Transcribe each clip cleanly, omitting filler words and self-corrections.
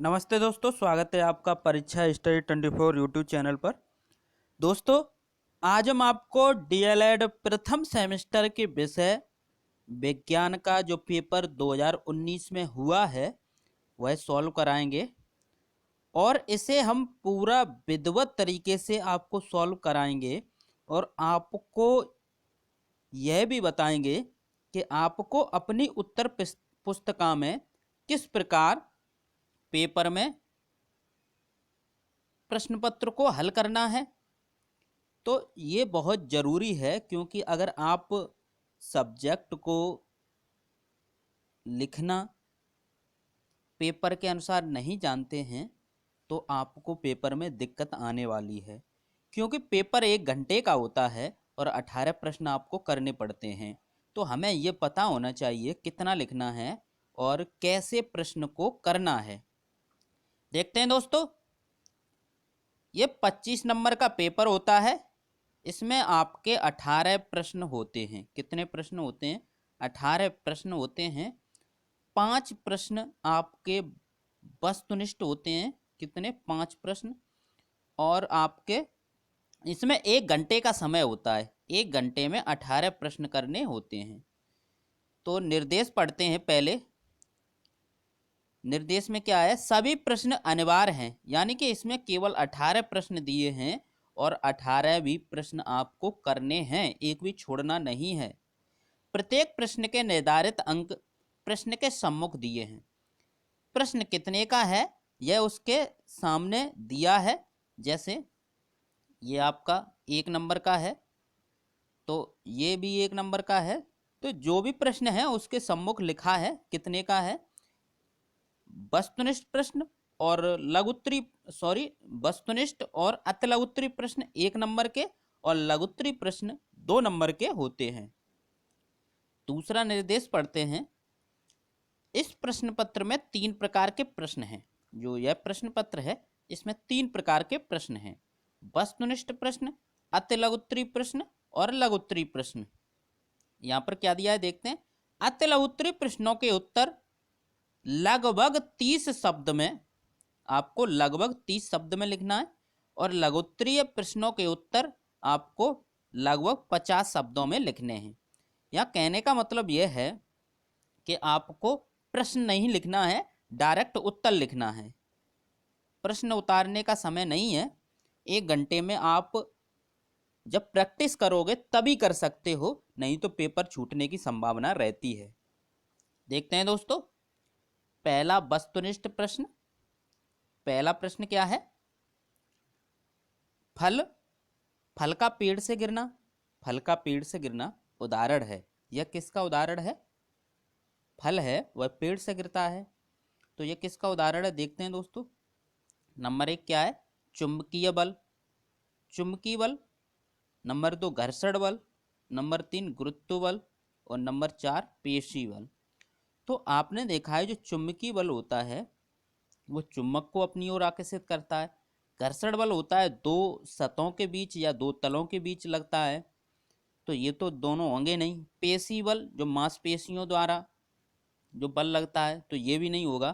नमस्ते दोस्तों, स्वागत है आपका परीक्षा स्टडी 24 यूट्यूब चैनल पर। दोस्तों, आज हम आपको डीएलएड प्रथम सेमेस्टर के विषय विज्ञान का जो पेपर 2019 में हुआ है वह सॉल्व कराएंगे और इसे हम पूरा विधिवत तरीके से आपको सॉल्व कराएंगे और आपको यह भी बताएंगे कि आपको अपनी उत्तर पुस्तिका में किस प्रकार पेपर में प्रश्न पत्र को हल करना है। तो ये बहुत ज़रूरी है, क्योंकि अगर आप सब्जेक्ट को लिखना पेपर के अनुसार नहीं जानते हैं तो आपको पेपर में दिक्कत आने वाली है, क्योंकि पेपर 1 घंटे का होता है और 18 प्रश्न आपको करने पड़ते हैं। तो हमें ये पता होना चाहिए कितना लिखना है और कैसे प्रश्न को करना है। देखते हैं दोस्तों, ये 25 नंबर का पेपर होता है। इसमें आपके 18 प्रश्न होते हैं। कितने प्रश्न होते हैं? 18 प्रश्न होते हैं। 5 प्रश्न आपके वस्तुनिष्ठ होते हैं। कितने? 5 प्रश्न। और आपके इसमें 1 घंटे का समय होता है। 1 घंटे में 18 प्रश्न करने होते हैं। तो निर्देश पढ़ते हैं पहले। निर्देश में क्या है? सभी प्रश्न अनिवार्य हैं, यानी कि इसमें केवल 18 प्रश्न दिए हैं और 18 भी प्रश्न आपको करने हैं, एक भी छोड़ना नहीं है। प्रत्येक प्रश्न के निर्धारित अंक प्रश्न के सम्मुख दिए हैं। प्रश्न कितने का है यह उसके सामने दिया है। जैसे ये आपका 1 नंबर का है तो ये भी 1 नंबर का है। तो जो भी प्रश्न है उसके सम्मुख लिखा है कितने का है। वस्तुनिष्ठ प्रश्न और वस्तुनिष्ठ और अतिलघुत्तरी प्रश्न 1 नंबर के और लघुत्तरी प्रश्न 2 नंबर के होते हैं। दूसरा निर्देश पढ़ते हैं। इस प्रश्न पत्र में 3 प्रकार के प्रश्न हैं। जो यह प्रश्न पत्र है इसमें 3 प्रकार के प्रश्न हैं। वस्तुनिष्ठ प्रश्न, अतिलघुत्तरी प्रश्न और लघुत्तरी प्रश्न। यहाँ पर क्या दिया है देखते हैं। अतिलघुत्तरी प्रश्नों के उत्तर लगभग 30 शब्द में, आपको लगभग 30 शब्द में लिखना है और लघुत्तरीय प्रश्नों के उत्तर आपको लगभग 50 शब्दों में लिखने हैं। यहाँ कहने का मतलब यह है कि आपको प्रश्न नहीं लिखना है, डायरेक्ट उत्तर लिखना है। प्रश्न उतारने का समय नहीं है। 1 घंटे में आप जब प्रैक्टिस करोगे तभी कर सकते हो, नहीं तो पेपर छूटने की संभावना रहती है। देखते हैं दोस्तों, पहला वस्तुनिष्ठ प्रश्न। पहला प्रश्न क्या है? फल का पेड़ से गिरना। फल का पेड़ से गिरना उदाहरण है। यह किसका उदाहरण है? फल है वह पेड़ से गिरता है, तो यह किसका उदाहरण है देखते हैं दोस्तों। नंबर 1 क्या है? चुंबकीय बल। चुंबकीय बल। नंबर 2 घर्षण बल। नंबर 3 गुरुत्व बल और नंबर 4 पेशी बल। तो आपने देखा है जो चुंबकीय बल होता है वो चुंबक को अपनी ओर आकर्षित करता है। घर्षण बल होता है 2 सतहों के बीच या 2 तलों के बीच लगता है, तो ये तो दोनों होंगे नहीं। पेशी बल जो मांसपेशियों द्वारा जो बल लगता है, तो ये भी नहीं होगा।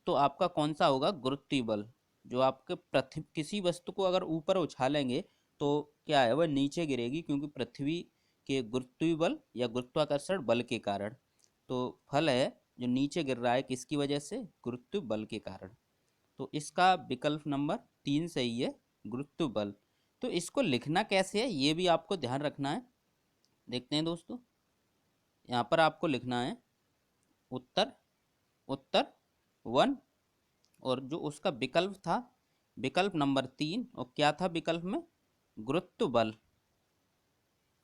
तो आपका कौन सा होगा? गुरुत्वीय बल। जो आपके पृथ्वी किसी वस्तु को अगर ऊपर उछालेंगे तो क्या है, वह नीचे गिरेगी, क्योंकि पृथ्वी के गुरुत्वीय बल या गुरुत्वाकर्षण बल के कारण। तो फल है जो नीचे गिर रहा है किसकी वजह से? गुरुत्व बल के कारण। तो इसका विकल्प नंबर 3 सही है, गुरुत्व बल। तो इसको लिखना कैसे है ये भी आपको ध्यान रखना है। देखते हैं दोस्तों, यहाँ पर आपको लिखना है उत्तर 1 और जो उसका विकल्प था विकल्प नंबर 3, और क्या था विकल्प में? गुरुत्व बल।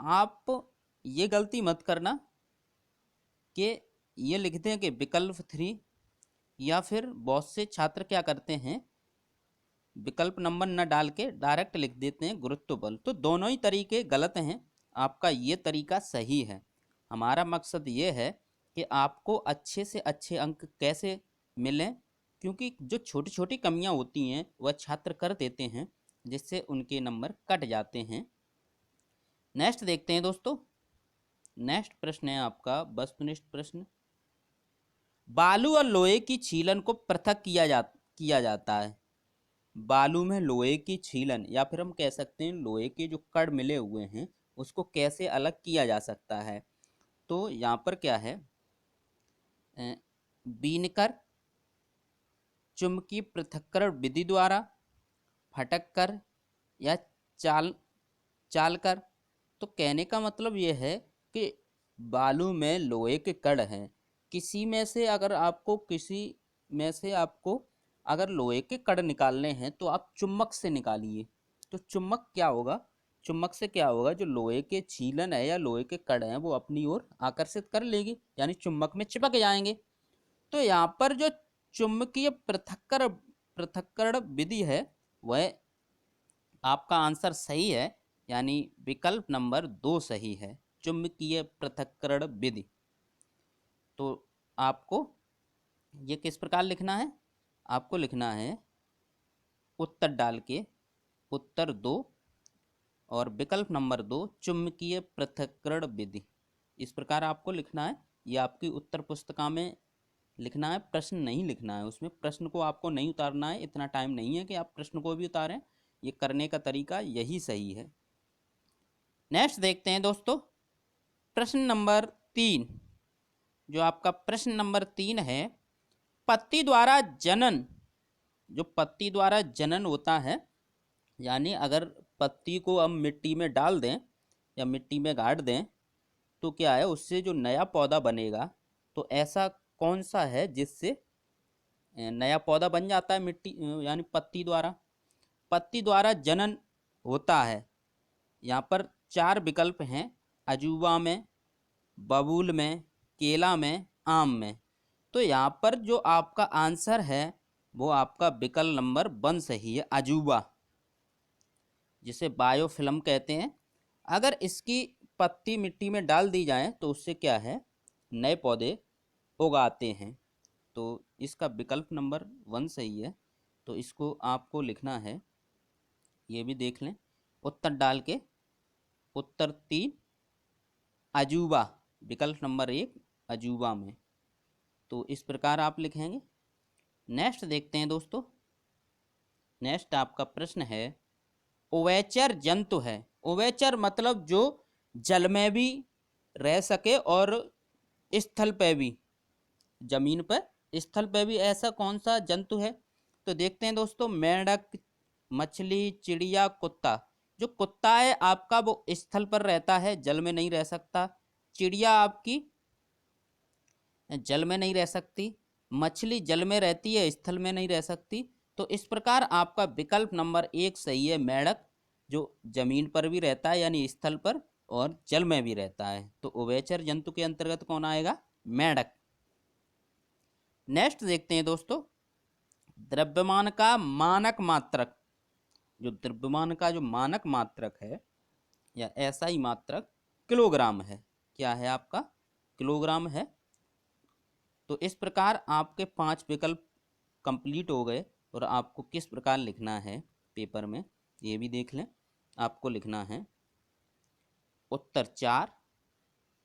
आप ये गलती मत करना कि ये लिखते हैं कि विकल्प 3, या फिर बहुत से छात्र क्या करते हैं विकल्प नंबर न डाल के डायरेक्ट लिख देते हैं गुरुत्व बल। तो दोनों ही तरीके गलत हैं, आपका ये तरीका सही है। हमारा मकसद ये है कि आपको अच्छे से अच्छे अंक कैसे मिलें, क्योंकि जो छोटी छोटी कमियां होती हैं वह छात्र कर देते हैं, जिससे उनके नंबर कट जाते हैं। नेक्स्ट देखते हैं दोस्तों। नेक्स्ट प्रश्न है आपका वस्तुनिष्ठ प्रश्न। बालू और लोहे की छीलन को पृथक किया किया जाता है? बालू में लोहे की छीलन, या फिर हम कह सकते हैं लोहे के जो कण मिले हुए हैं उसको कैसे अलग किया जा सकता है? तो यहाँ पर क्या है, बीनकर, चुंबकीय पृथक्करण विधि द्वारा, फटक कर, या चाल चालकर। तो कहने का मतलब ये है कि बालू में लोहे के कण हैं, किसी में से आपको अगर लोहे के कण निकालने हैं तो आप चुम्बक से निकालिए। तो चुम्बक क्या होगा, चुम्बक से क्या होगा, जो लोहे के छीलन है या लोहे के कण हैं वो अपनी ओर आकर्षित कर लेगी, यानी चुम्बक में चिपक जाएंगे। तो यहाँ पर जो चुंबकीय पृथक्करण विधि है वह आपका आंसर सही है, यानी विकल्प नंबर 2 सही है, चुंबकीय पृथक्करण विधि। तो आपको ये किस प्रकार लिखना है, आपको लिखना है उत्तर डाल के उत्तर 2 और विकल्प नंबर 2 चुंबकीय पृथक्करण विधि, इस प्रकार आपको लिखना है। ये आपकी उत्तर पुस्तिका में लिखना है, प्रश्न नहीं लिखना है। उसमें प्रश्न को आपको नहीं उतारना है, इतना टाइम नहीं है कि आप प्रश्न को भी उतारें। ये करने का तरीका यही सही है। नेक्स्ट देखते हैं दोस्तों, प्रश्न नंबर 3। जो आपका प्रश्न नंबर 3 है, पत्ती द्वारा जनन, जो पत्ती द्वारा जनन होता है, यानी अगर पत्ती को हम मिट्टी में डाल दें या मिट्टी में गाड़ दें तो क्या है, उससे जो नया पौधा बनेगा, तो ऐसा कौन सा है जिससे नया पौधा बन जाता है मिट्टी यानी पत्ती द्वारा जनन होता है? यहाँ पर 4 विकल्प हैं, अजूबा में, बबूल में, केला में, आम में। तो यहाँ पर जो आपका आंसर है वो आपका विकल्प नंबर 1 सही है, अजूबा, जिसे बायोफिल्म कहते हैं। अगर इसकी पत्ती मिट्टी में डाल दी जाए तो उससे क्या है, नए पौधे उगाते हैं। तो इसका विकल्प नंबर 1 सही है। तो इसको आपको लिखना है, ये भी देख लें, उत्तर डाल के उत्तर 3 अजूबा, विकल्प नंबर 1 अजूबा में। तो इस प्रकार आप लिखेंगे। नेक्स्ट देखते हैं दोस्तों, नेक्स्ट आपका प्रश्न है, उभयचर जंतु है। उभयचर मतलब जो जल में भी रह सके और स्थल पे भी, जमीन पर, स्थल पे भी, ऐसा कौन सा जंतु है? तो देखते हैं दोस्तों, मेंढक, मछली, चिड़िया, कुत्ता। जो कुत्ता है आपका वो स्थल पर रहता है, जल में नहीं रह सकता। चिड़िया आपकी जल में नहीं रह सकती, मछली जल में रहती है, स्थल में नहीं रह सकती। तो इस प्रकार आपका विकल्प नंबर 1 सही है, मेंढक, जो जमीन पर भी रहता है यानी स्थल पर और जल में भी रहता है। तो उभयचर जंतु के अंतर्गत कौन आएगा, मेंढक। नेक्स्ट देखते हैं दोस्तों, द्रव्यमान का मानक मात्रक। जो द्रव्यमान का जो मानक मात्रक है या एसआई मात्रक किलोग्राम है। क्या है आपका, किलोग्राम है। तो इस प्रकार आपके 5 विकल्प कंप्लीट हो गए और आपको किस प्रकार लिखना है पेपर में ये भी देख लें। आपको लिखना है उत्तर 4,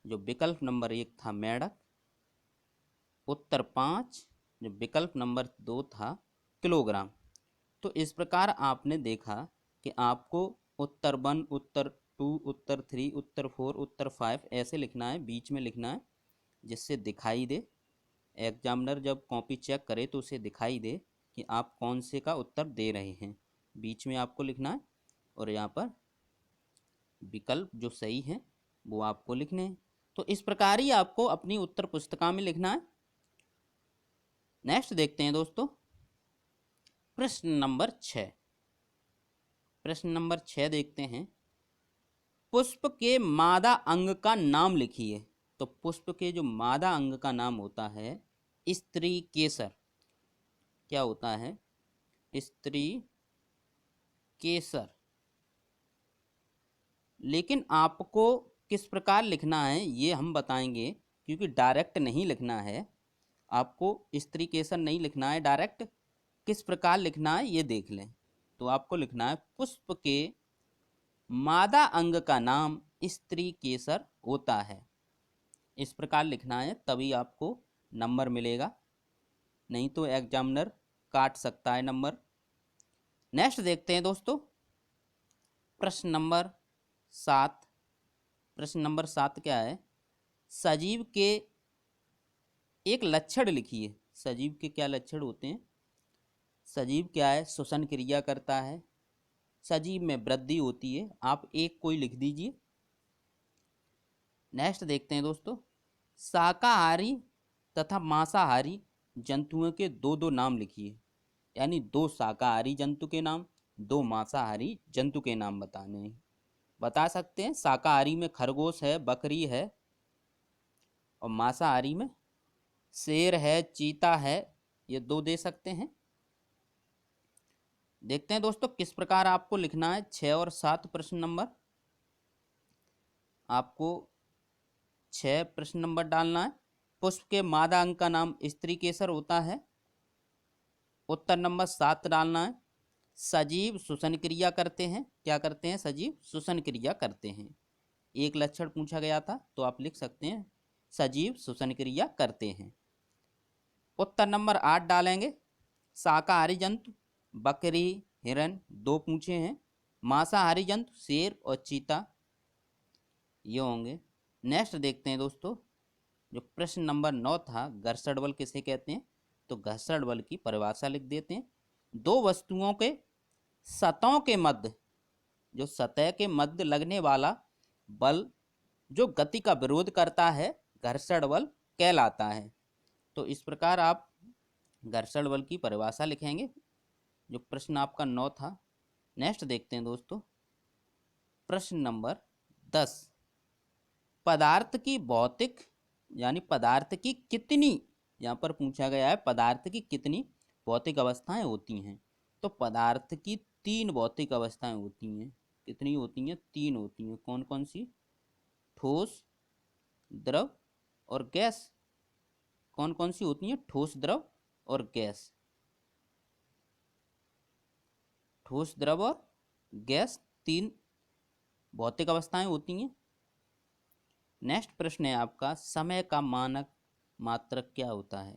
जो विकल्प नंबर 1 था मेंढक, उत्तर 5, जो विकल्प नंबर 2 था किलोग्राम। तो इस प्रकार आपने देखा कि आपको उत्तर 1, उत्तर 2, उत्तर 3, उत्तर 4, उत्तर 5 ऐसे लिखना है, बीच में लिखना है, जिससे दिखाई दे, एग्जामिनर जब कॉपी चेक करे तो उसे दिखाई दे कि आप कौन से का उत्तर दे रहे हैं। बीच में आपको लिखना है और यहाँ पर विकल्प जो सही है वो आपको लिखने हैं। तो इस प्रकार ही आपको अपनी उत्तर पुस्तिका में लिखना है। नेक्स्ट देखते हैं दोस्तों, प्रश्न नंबर 6। प्रश्न नंबर 6 देखते हैं, पुष्प के मादा अंग का नाम लिखिए। तो पुष्प के जो मादा अंग का नाम होता है स्त्री केसर। क्या होता है, स्त्री केसर। लेकिन आपको किस प्रकार लिखना है ये हम बताएंगे, क्योंकि डायरेक्ट नहीं लिखना है, आपको स्त्री केसर नहीं लिखना है डायरेक्ट। किस प्रकार लिखना है ये देख लें। तो आपको लिखना है पुष्प के मादा अंग का नाम स्त्री केसर होता है। इस प्रकार लिखना है, तभी आपको नंबर मिलेगा, नहीं तो एग्जामिनर काट सकता है नंबर। नेक्स्ट देखते हैं दोस्तों प्रश्न नंबर 7। प्रश्न नंबर 7 क्या है? सजीव के एक लक्षण लिखिए। सजीव के क्या लक्षण होते हैं? सजीव क्या है? श्वसन क्रिया करता है, सजीव में वृद्धि होती है। आप एक कोई लिख दीजिए। नेक्स्ट देखते हैं दोस्तों शाकाहारी तथा मांसाहारी जंतुओं के दो दो नाम लिखिए। यानी 2 शाकाहारी जंतु के नाम, 2 मांसाहारी जंतु के नाम बताने हैं। बता सकते हैं शाकाहारी में खरगोश है, बकरी है, और मांसाहारी में शेर है, चीता है। ये 2 दे सकते हैं। देखते हैं दोस्तों किस प्रकार आपको लिखना है। 6 और 7 प्रश्न नंबर आपको 6 प्रश्न नंबर डालना है। पुष्प के मादा अंग का नाम स्त्री केसर होता है। उत्तर नंबर 7 डालना है। सजीव श्वसन क्रिया करते हैं। क्या करते हैं? सजीव श्वसन क्रिया करते हैं। एक लक्षण पूछा गया था तो आप लिख सकते हैं सजीव श्वसन क्रिया करते हैं। उत्तर नंबर 8 डालेंगे। शाकाहारी जंतु बकरी, हिरन 2 पूछे हैं। मांसाहारी जंतु शेर और चीता ये होंगे। नेक्स्ट देखते हैं दोस्तों जो प्रश्न नंबर 9 था, घर्षण बल किसे कहते हैं? तो घर्षण बल की परिभाषा लिख देते हैं। 2 वस्तुओं के सतहों के मध्य, जो सतह के मध्य लगने वाला बल जो गति का विरोध करता है घर्षण बल कहलाता है। तो इस प्रकार आप घर्षण बल की परिभाषा लिखेंगे जो प्रश्न आपका 9 था। नेक्स्ट देखते हैं दोस्तों प्रश्न नंबर 10। पदार्थ की भौतिक यानी पदार्थ की कितनी, यहाँ पर पूछा गया है पदार्थ की कितनी भौतिक अवस्थाएं होती हैं? तो पदार्थ की 3 भौतिक अवस्थाएं होती हैं। कितनी होती हैं? 3 होती हैं। कौन कौन सी? ठोस, द्रव और गैस। कौन कौन सी होती हैं? ठोस, द्रव और गैस। ठोस, द्रव और गैस 3 भौतिक अवस्थाएं होती हैं। नेक्स्ट प्रश्न है आपका समय का मानक मात्रक क्या होता है?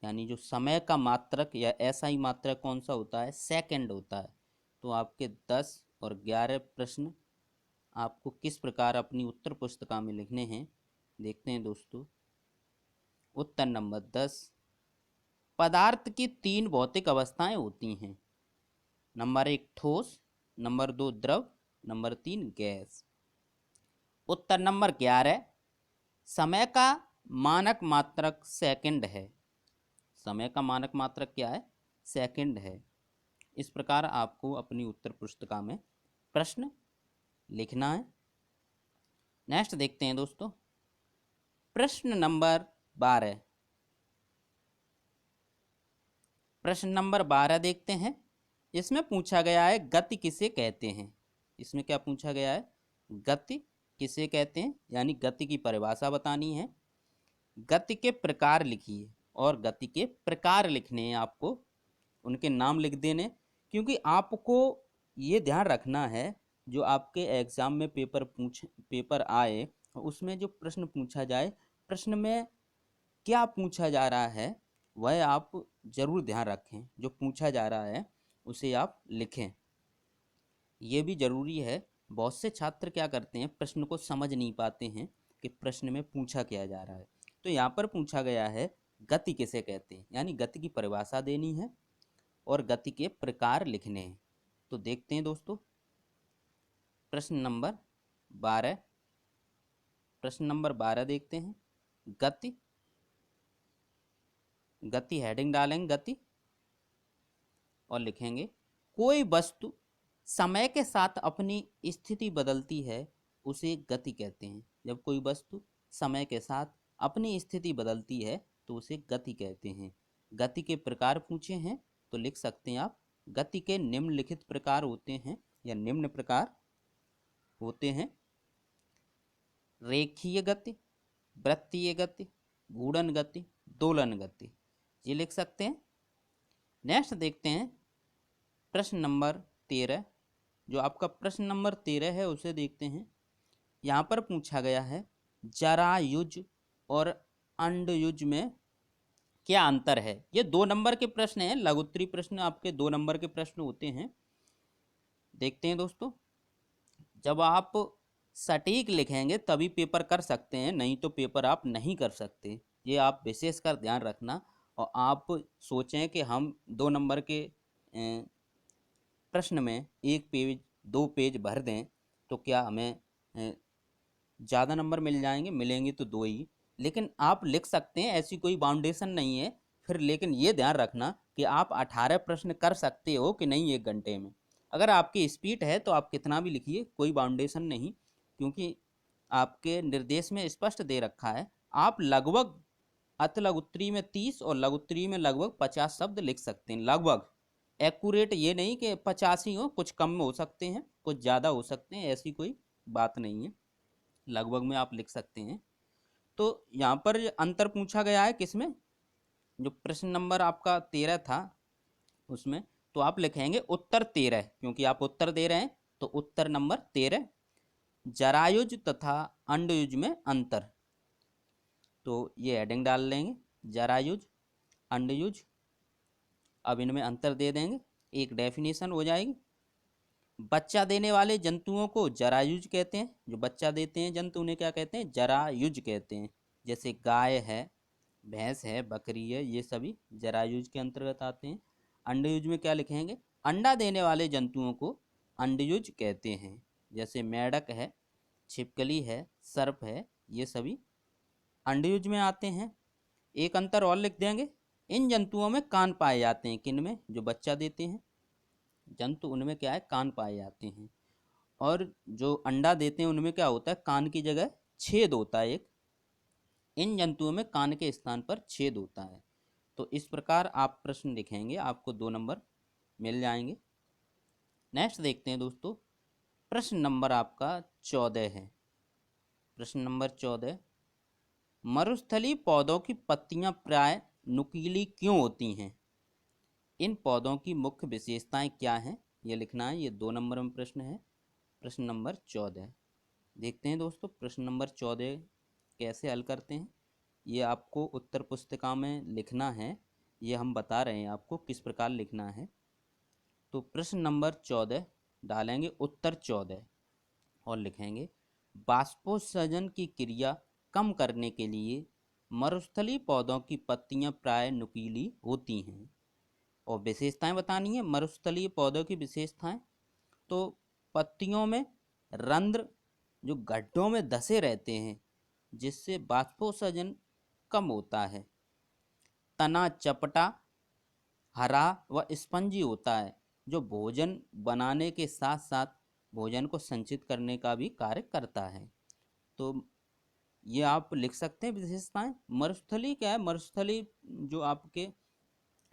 यानी जो समय का मात्रक या SI मात्रक कौन सा होता है? सेकंड होता है। तो आपके 10 और 11 प्रश्न आपको किस प्रकार अपनी उत्तर पुस्तिका में लिखने हैं देखते हैं दोस्तों। उत्तर नंबर 10। पदार्थ की 3 भौतिक अवस्थाएं होती हैं। नंबर 1 ठोस, नंबर 2 द्रव, नंबर 3 गैस। उत्तर नंबर 11। समय का मानक मात्रक सेकंड है। समय का मानक मात्रक क्या है? सेकंड है। इस प्रकार आपको अपनी उत्तर पुस्तिका में प्रश्न लिखना है। नेक्स्ट देखते हैं दोस्तों प्रश्न नंबर 12। प्रश्न नंबर 12 देखते हैं। इसमें पूछा गया है गति किसे कहते हैं? इसमें क्या पूछा गया है? गति किसे कहते हैं, यानी गति की परिभाषा बतानी है। गति के प्रकार लिखिए, और गति के प्रकार लिखने हैं आपको, उनके नाम लिख देने। क्योंकि आपको ये ध्यान रखना है जो आपके एग्जाम में पेपर आए उसमें जो प्रश्न पूछा जाए, प्रश्न में क्या पूछा जा रहा है वह आप जरूर ध्यान रखें। जो पूछा जा रहा है उसे आप लिखें, ये भी जरूरी है। बहुत से छात्र क्या करते हैं प्रश्न को समझ नहीं पाते हैं कि प्रश्न में पूछा क्या जा रहा है। तो यहाँ पर पूछा गया है गति किसे कहते हैं, यानी गति की परिभाषा देनी है और गति के प्रकार लिखने हैं। तो देखते हैं दोस्तों प्रश्न नंबर 12। प्रश्न नंबर 12 देखते हैं। गति, गति हेडिंग डालेंगे गति और लिखेंगे कोई वस्तु समय के साथ अपनी स्थिति बदलती है उसे गति कहते हैं। जब कोई वस्तु समय के साथ अपनी स्थिति बदलती है तो उसे गति कहते हैं। गति के प्रकार पूछे हैं तो लिख सकते हैं आप गति के निम्नलिखित प्रकार होते हैं या निम्न प्रकार होते हैं। रेखीय गति, वृत्तीय गति, घूर्णन गति, दोलन गति, ये लिख सकते हैं। नेक्स्ट देखते हैं प्रश्न नंबर 13। जो आपका प्रश्न नंबर 13 है उसे देखते हैं। यहाँ पर पूछा गया है जरायुज और अंडयुज में क्या अंतर है। ये 2 नंबर के प्रश्न हैं, लघुत्तरी प्रश्न आपके 2 नंबर के प्रश्न होते हैं। देखते हैं दोस्तों, जब आप सटीक लिखेंगे तभी पेपर कर सकते हैं, नहीं तो पेपर आप नहीं कर सकते। ये आप विशेषकर ध्यान रखना। और आप सोचें कि हम 2 नंबर के प्रश्न में 1 पेज 2 पेज भर दें तो क्या हमें ज़्यादा नंबर मिल जाएंगे? मिलेंगे तो 2 ही। लेकिन आप लिख सकते हैं, ऐसी कोई बाउंडेशन नहीं है फिर। लेकिन ये ध्यान रखना कि आप 18 प्रश्न कर सकते हो कि नहीं 1 घंटे में। अगर आपकी स्पीड है तो आप कितना भी लिखिए, कोई बाउंडेशन नहीं, क्योंकि आपके निर्देश में स्पष्ट दे रखा है आप लगभग अति लघुत्तरी में 30 और लघुत्तरी में लगभग 50 शब्द लिख सकते हैं। लगभग एक्यूरेट ये नहीं कि 50 ही हो, कुछ कम हो सकते हैं, कुछ ज़्यादा हो सकते हैं, ऐसी कोई बात नहीं है। लगभग में आप लिख सकते हैं। तो यहाँ पर अंतर पूछा गया है किसमें, जो प्रश्न नंबर आपका 13 था उसमें, तो आप लिखेंगे उत्तर 13, क्योंकि आप उत्तर दे रहे हैं तो उत्तर नंबर 13। जरायुज तथा अंडयुज में अंतर, तो ये हेडिंग डाल लेंगे, जरायुज अंडयुज। अब इनमें अंतर दे देंगे, एक डेफिनेशन हो जाएगी। बच्चा देने वाले जंतुओं को जरायुज कहते हैं। जो बच्चा देते हैं जंतु उन्हें क्या कहते हैं? जरायुज कहते हैं। जैसे गाय है, भैंस है, बकरी है, ये सभी जरायुज के अंतर्गत आते हैं। अंडयुज में क्या लिखेंगे? अंडा देने वाले जंतुओं को अंडयुज कहते हैं। जैसे मेंढक है, छिपकली है, सर्प है, ये सभी अंडयुज में आते हैं। एक अंतर और लिख देंगे, इन जंतुओं में कान पाए जाते हैं। किन में? जो बच्चा देते हैं जंतु उनमें क्या है? कान पाए जाते हैं। और जो अंडा देते हैं उनमें क्या होता है? कान की जगह छेद होता है एक। इन जंतुओं में कान के स्थान पर छेद होता है। तो इस प्रकार आप प्रश्न लिखेंगे, आपको 2 नंबर मिल जाएंगे। नेक्स्ट देखते हैं दोस्तों, प्रश्न नंबर आपका 14 है। प्रश्न नंबर 14, मरुस्थलीय पौधों की पत्तियां प्राय नुकीली क्यों होती हैं? इन पौधों की मुख्य विशेषताएं क्या हैं? ये लिखना है। ये 2 नंबर में प्रश्न है, प्रश्न नंबर 14। देखते हैं दोस्तों, प्रश्न नंबर 14 कैसे हल करते हैं। ये आपको उत्तर पुस्तिका में लिखना है, ये हम बता रहे हैं आपको किस प्रकार लिखना है। तो प्रश्न नंबर 14 डालेंगे उत्तर 14 और लिखेंगे, बाष्पोत्सर्जन की क्रिया कम करने के लिए मरुस्थलीय पौधों की पत्तियां प्राय नुकीली होती हैं। और विशेषताएं बतानी है मरुस्थलीय पौधों की विशेषताएं। तो पत्तियों में रंध्र जो गड्ढों में धसे रहते हैं, जिससे बाष्पोत्सर्जन कम होता है। तना चपटा, हरा व स्पंजी होता है, जो भोजन बनाने के साथ साथ भोजन को संचित करने का भी कार्य करता है। तो ये आप लिख सकते हैं विशेषताएं। मरुस्थली क्या है? मरुस्थली जो आपके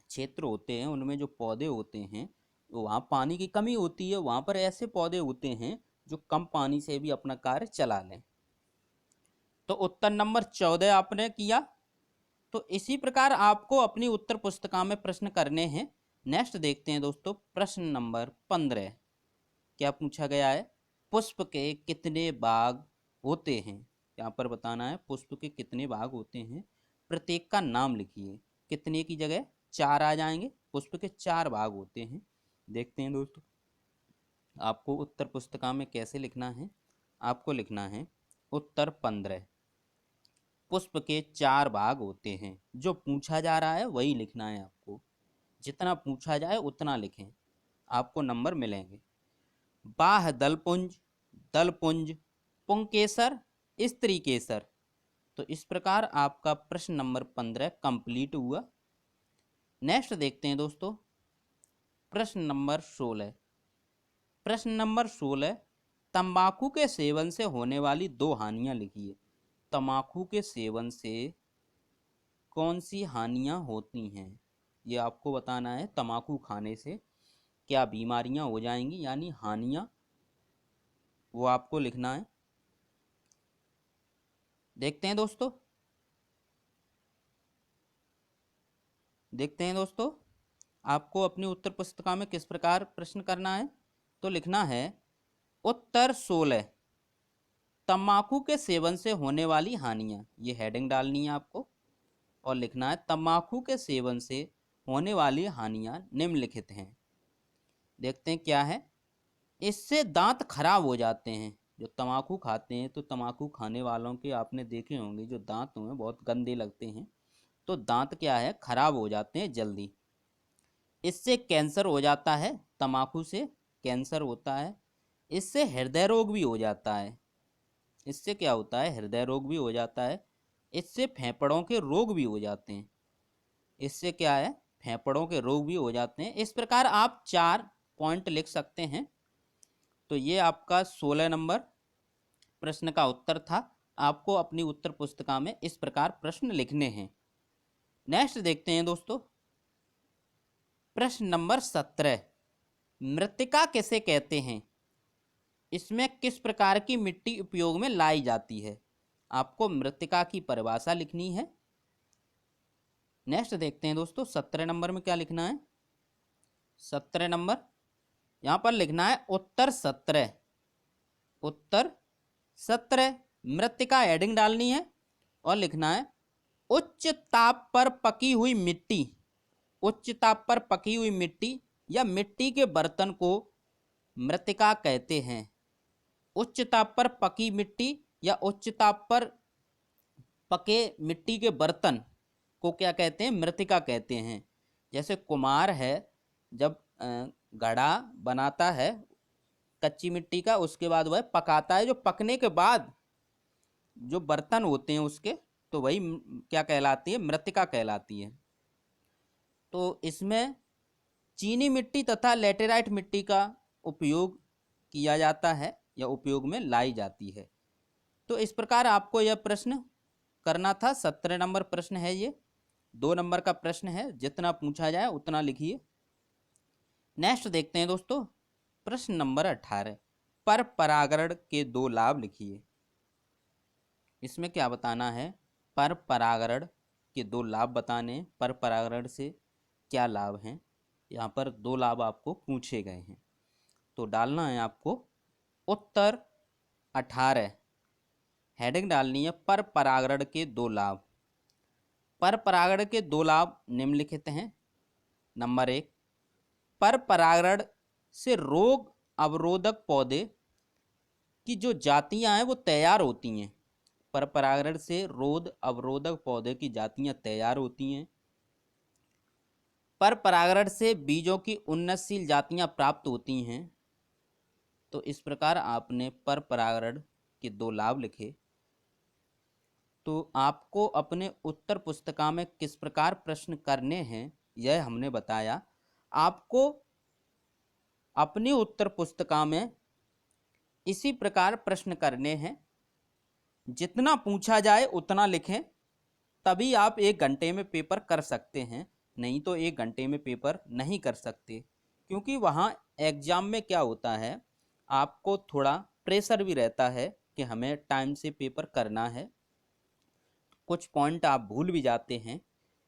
क्षेत्र होते हैं उनमें जो पौधे होते हैं, तो वहाँ पानी की कमी होती है, वहाँ पर ऐसे पौधे होते हैं जो कम पानी से भी अपना कार्य चला लें। तो उत्तर नंबर 14 आपने किया। तो इसी प्रकार आपको अपनी उत्तर पुस्तिका में प्रश्न करने हैं। नेक्स्ट देखते हैं दोस्तों, प्रश्न नंबर 15 क्या पूछा गया है? पुष्प के कितने भाग होते हैं? यहाँ पर बताना है पुष्प के कितने भाग होते हैं, प्रत्येक का नाम लिखिए। कितने की जगह 4 आ जाएंगे, पुष्प के 4 भाग होते हैं। देखते हैं दोस्तों, आपको उत्तर पुस्तिका में कैसे लिखना है। आपको लिखना है उत्तर 15, पुष्प के 4 भाग होते हैं। जो पूछा जा रहा है वही लिखना है आपको, जितना पूछा जाए उतना लिखें, आपको नंबर मिलेंगे। बाह दलपुंज, दलपुंज, पुंकेसर, स्त्री केसर। तो इस प्रकार आपका प्रश्न नंबर 15 कंप्लीट हुआ। नेक्स्ट देखते हैं दोस्तों, प्रश्न नंबर 16। प्रश्न नंबर 16, तंबाकू के सेवन से होने वाली 2 हानियां लिखिए। तंबाकू के सेवन से कौन सी हानियां होती हैं, ये आपको बताना है। तंबाकू खाने से क्या बीमारियां हो जाएंगी, यानी हानियां, वो आपको लिखना है। देखते हैं दोस्तों, देखते हैं दोस्तों, आपको अपनी उत्तर पुस्तिका में किस प्रकार प्रश्न करना है। तो लिखना है उत्तर 16, तंबाकू के सेवन से होने वाली हानियां। ये हेडिंग डालनी है आपको। और लिखना है तंबाकू के सेवन से होने वाली हानियां निम्नलिखित हैं। देखते हैं क्या है। इससे दांत खराब हो जाते हैं। जो तंबाकू खाते हैं तो तंबाकू खाने वालों के आपने देखे होंगे जो दांत हैं बहुत गंदे लगते हैं, तो दांत क्या है खराब हो जाते हैं जल्दी। इससे कैंसर हो जाता है, तंबाकू से कैंसर होता है। इससे हृदय रोग भी हो जाता है। इससे क्या होता है, हृदय रोग भी हो जाता है। इससे फेफड़ों के रोग भी हो जाते हैं। इससे क्या है, फेफड़ों के रोग भी हो जाते हैं। इस प्रकार आप 4 पॉइंट लिख सकते हैं। तो ये आपका 16 नंबर प्रश्न का उत्तर था। आपको अपनी उत्तर पुस्तिका में इस प्रकार प्रश्न लिखने हैं। नेक्स्ट देखते हैं दोस्तों, प्रश्न नंबर 17, मृत्तिका किसे कहते हैं? इसमें किस प्रकार की मिट्टी उपयोग में लाई जाती है? आपको मृत्तिका की परिभाषा लिखनी है। नेक्स्ट देखते हैं दोस्तों, 17 नंबर में क्या लिखना है। 17 नंबर यहां पर लिखना है उत्तर 17। उत्तर 17 मृत्तिका हेडिंग डालनी है और लिखना है उच्च ताप पर पकी हुई मिट्टी। उच्च ताप पर पकी हुई मिट्टी या मिट्टी के बर्तन को मृत्तिका कहते हैं। उच्च ताप पर पकी मिट्टी या उच्च ताप पर पके मिट्टी के बर्तन को क्या कहते हैं, मृत्तिका कहते हैं। जैसे कुम्हार है, जब घड़ा बनाता है कच्ची मिट्टी का, उसके बाद वह पकाता है, जो पकने के बाद जो बर्तन होते हैं उसके, तो वही क्या कहलाती है, मृत्तिका कहलाती है। तो इसमें चीनी मिट्टी तथा लेटेराइट मिट्टी का उपयोग किया जाता है या उपयोग में लाई जाती है। तो इस प्रकार आपको यह प्रश्न करना था। 17 नंबर प्रश्न है ये, 2 नंबर का प्रश्न है, जितना पूछा जाए उतना लिखिए। नेक्स्ट देखते हैं दोस्तों, प्रश्न नंबर 18, पर परागण के 2 लाभ लिखिए। इसमें क्या बताना है, पर परागण के 2 लाभ बताने। पर परागण से क्या लाभ हैं, यहाँ पर 2 लाभ आपको पूछे गए हैं। तो डालना है आपको उत्तर 18, हेडिंग डालनी है पर परागण के 2 लाभ। पर परागण के 2 लाभ निम्नलिखित हैं। नंबर 1, पर परागण से रोग अवरोधक पौधे की जो जातियां हैं वो तैयार होती हैं। पर परागण से रोग अवरोधक पौधे की जातियां तैयार होती हैं। पर परागण से बीजों की उन्नतशील जातियां प्राप्त होती हैं। तो इस प्रकार आपने पर परागण के 2 लाभ लिखे। तो आपको अपने उत्तर पुस्तिका में किस प्रकार प्रश्न करने हैं यह हमने बताया। आपको अपनी उत्तर पुस्तिका में इसी प्रकार प्रश्न करने हैं। जितना पूछा जाए उतना लिखें, तभी आप 1 घंटे में पेपर कर सकते हैं। नहीं तो 1 घंटे में पेपर नहीं कर सकते, क्योंकि वहाँ एग्जाम में क्या होता है, आपको थोड़ा प्रेशर भी रहता है कि हमें टाइम से पेपर करना है। कुछ पॉइंट आप भूल भी जाते हैं।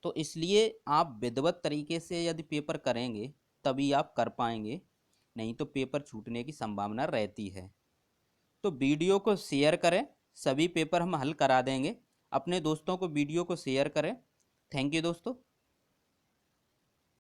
तो इसलिए आप विधिवत तरीके से यदि पेपर करेंगे तभी आप कर पाएंगे, नहीं तो पेपर छूटने की संभावना रहती है। तो वीडियो को शेयर करें, सभी पेपर हम हल करा देंगे। अपने दोस्तों को वीडियो को शेयर करें। थैंक यू दोस्तों।